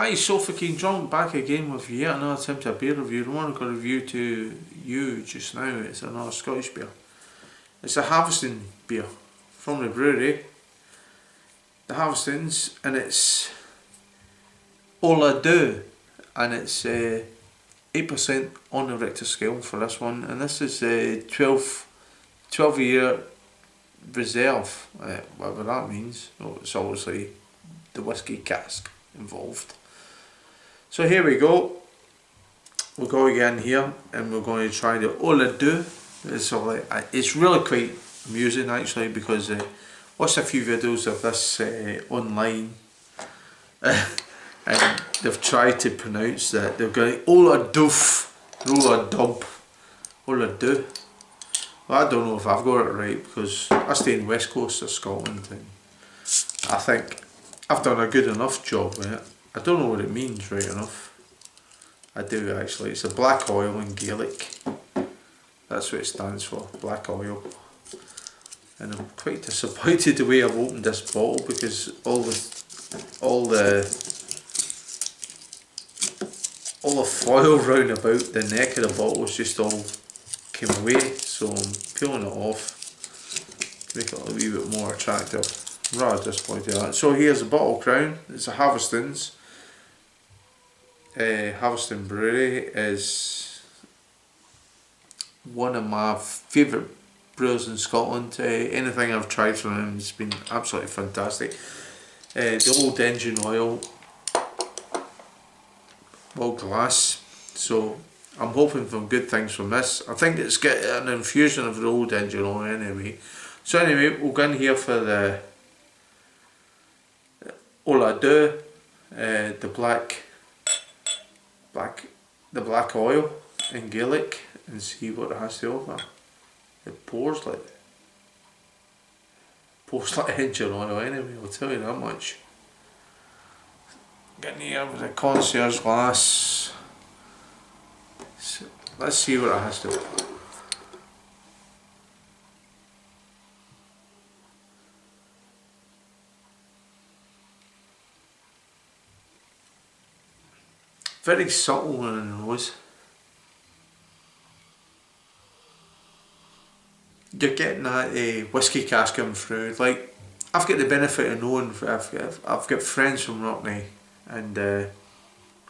Hi, so fucking drunk, back again with yet another attempt at a beer review. The one I've got a review to you just now is another Scottish beer. It's a Harviestoun beer from the brewery, the Harviestouns, and it's Ola Dubh, and it's 8% on the Richter scale for this one, and this is 12 year reserve, whatever that means. Oh, it's obviously the whiskey cask involved. So here we go. We'll go again here, and we're going to try the Ola Dubh. It's really quite amusing actually, because I watched a few videos of this online, and they've tried to pronounce that. They've got Ola Dubh, Ola Dubh, Ola Dubh. Well, I don't know if I've got it right, because I stay in the west coast of Scotland, and I think I've done a good enough job with it. I don't know what it means right enough. I do actually. It's a black oil in Gaelic. That's what it stands for, black oil. And I'm quite disappointed the way I've opened this bottle, because all the foil round about the neck of the bottle is just all came away. So I'm peeling it off to make it a wee bit more attractive. I'm rather disappointed at that. So here's the bottle crown. It's a Harviestoun's. Harviestoun Brewery is one of my favourite brewers in Scotland. Anything I've tried from him has been absolutely fantastic. The old engine oil, well, glass, so I'm hoping for good things from this. I think it's got an infusion of the old engine oil anyway. So anyway, we'll go in here for the Ola Dubh, the black oil in Gaelic, and see what it has to offer. It pours like engine oil anyway, I'll tell you that much. Getting here with a concierge glass. So let's see what it has to offer. Very subtle in the nose. You're getting that whiskey cask coming through. Like, I've got the benefit of knowing, I've got friends from Rockney, and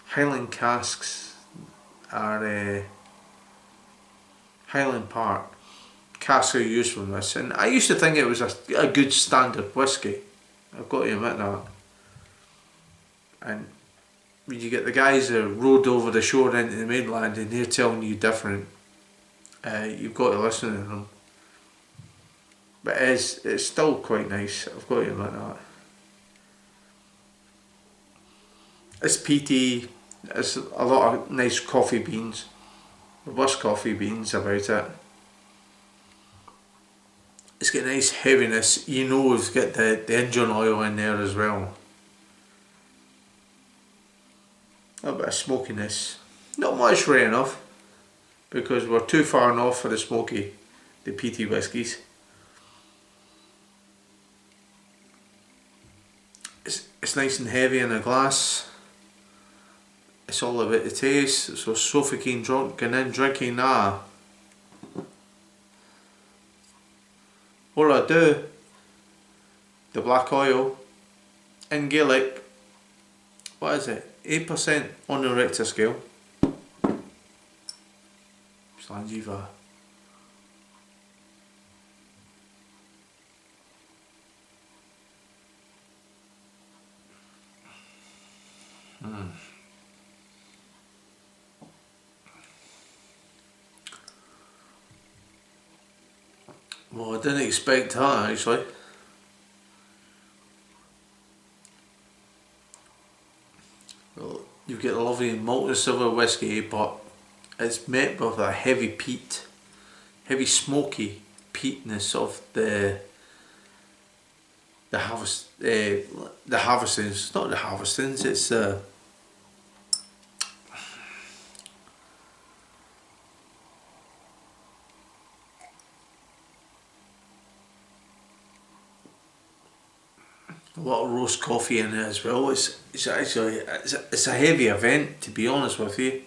Highland casks are Highland Park casks are used from this, and I used to think it was a good standard whiskey. I've got to admit that. And when you get the guys that rode over the shore into the mainland and they're telling you different, you've got to listen to them. But it's still quite nice, I've got to admit that. It's peaty, it's a lot of nice coffee beans, robust coffee beans about it. It's got nice heaviness, you know it's got the engine oil in there as well. A bit of smokiness, not much right enough, because we're too far north for the peaty whiskies. It's nice and heavy in a glass. It's all about the taste. So fucking drunk and then drinking that. Ola Dubh, the black oil in Gaelic. What is it? 8% on the Richter scale. Slanjiva. Well, I didn't expect that actually. Well, you get a lovely malted silver whiskey, but it's met with a heavy peat, heavy smoky peatness of the Harviestoun's, not the Harviestoun's, it's a lot of roast coffee in it as well. It's actually it's a heavy event, to be honest with you.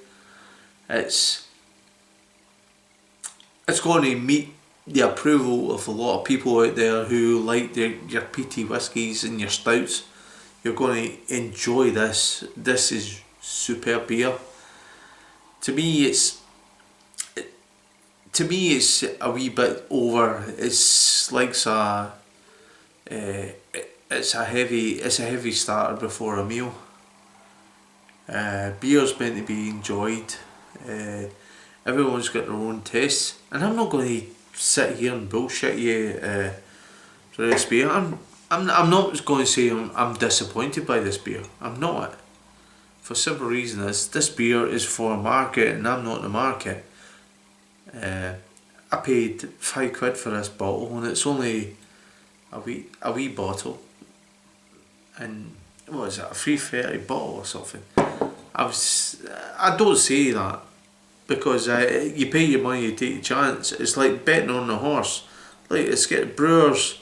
It's going to meet the approval of a lot of people out there who like your peaty whiskies and your stouts. You're going to enjoy this. This is superb beer. To me, it's a wee bit over. It's like it's a heavy starter before a meal. Beer's meant to be enjoyed. Everyone's got their own tastes, and I'm not going to sit here and bullshit you for this beer. I'm not going to say I'm disappointed by this beer. I'm not. For simple reason is this beer is for a market, and I'm not in the market. I paid £5 for this bottle, and it's only a wee bottle, and what is it, a 330 bottle or something. I don't say that because you pay your money, you take a chance. It's like betting on the horse. Like, it's get Brewers.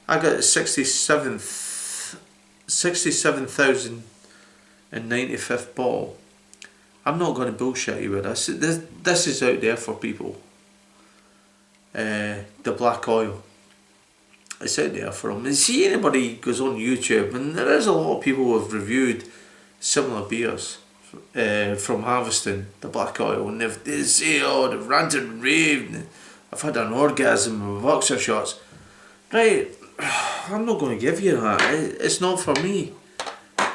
I got a 67,095th bottle. I'm not going to bullshit you with this. This is out there for people. The black oil. It's out there for them. And see, anybody goes on YouTube, and there is a lot of people who have reviewed similar beers from Harviestoun, the black oil, and they say, oh, they've ranted and raved, and I've had an orgasm with boxer shots. Right, I'm not going to give you that. It's not for me.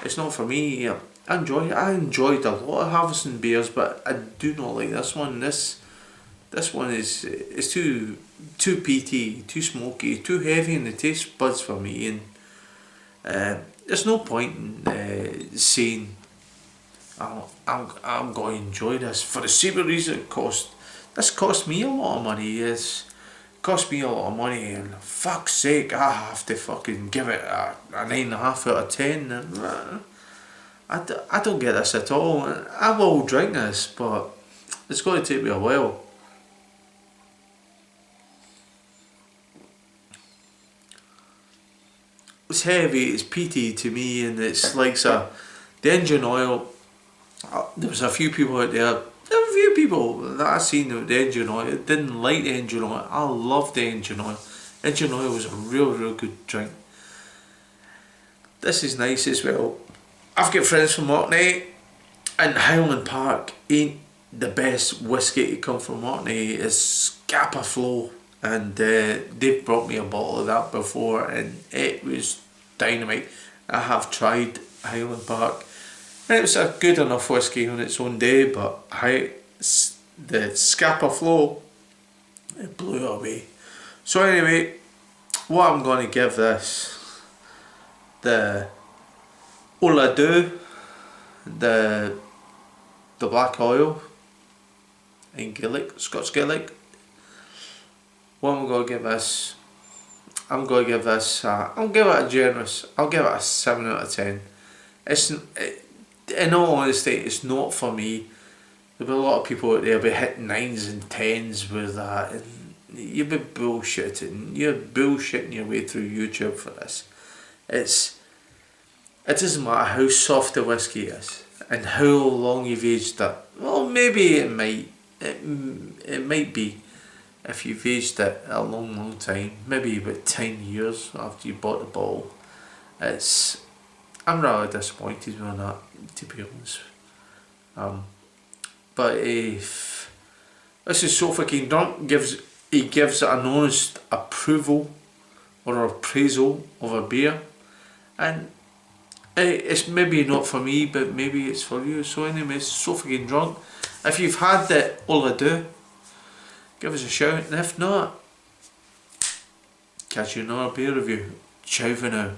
It's not for me. I enjoyed a lot of Harviestoun beers, but I do not like this one. This one is too peaty, too smoky, too heavy in the taste buds for me, and there's no point in saying I'm going to enjoy this for the simple reason it cost. This cost me a lot of money. It's cost me a lot of money, and fuck's sake, I have to fucking give it a 9.5 out of 10. And I don't get this at all. I will drink this, but it's going to take me a while. It's heavy, it's peaty to me, and it's like the engine oil. There was a few people out there. There were a few people that I seen with the engine oil didn't like the engine oil. I love the engine oil. Engine oil was a real good drink. This is nice as well. I've got friends from Orkney, and Highland Park ain't the best whiskey to come from Orkney. It's Scapa Flow, and they've brought me a bottle of that before, and it was dynamite. I have tried Highland Park, and it was a good enough whiskey on its own day, but the Scapa Flow, it blew away. So anyway, what I'm going to give this, the Ola Dubh, the black oil in Gaelic, Scots Gaelic. What I'm going to give this, I'll give it a generous, I'll give it a 7 out of 10. In all honesty, it's not for me. There'll be a lot of people out there be hitting 9s and 10s with that, and you'll be bullshitting. You're bullshitting your way through YouTube for this. It doesn't matter how soft the whiskey is and how long you've aged it. Well, maybe it might be if you've aged it a long time, maybe about 10 years after you bought the bottle. I'm rather disappointed with that, to be honest. But if this is so fucking drunk, he gives it an honest approval or appraisal of a beer, and it's maybe not for me, but maybe it's for you. So anyway, it's so fucking drunk. If you've had the Ola Dubh, give us a shout, and if not, catch you in another beer review. Ciao for now.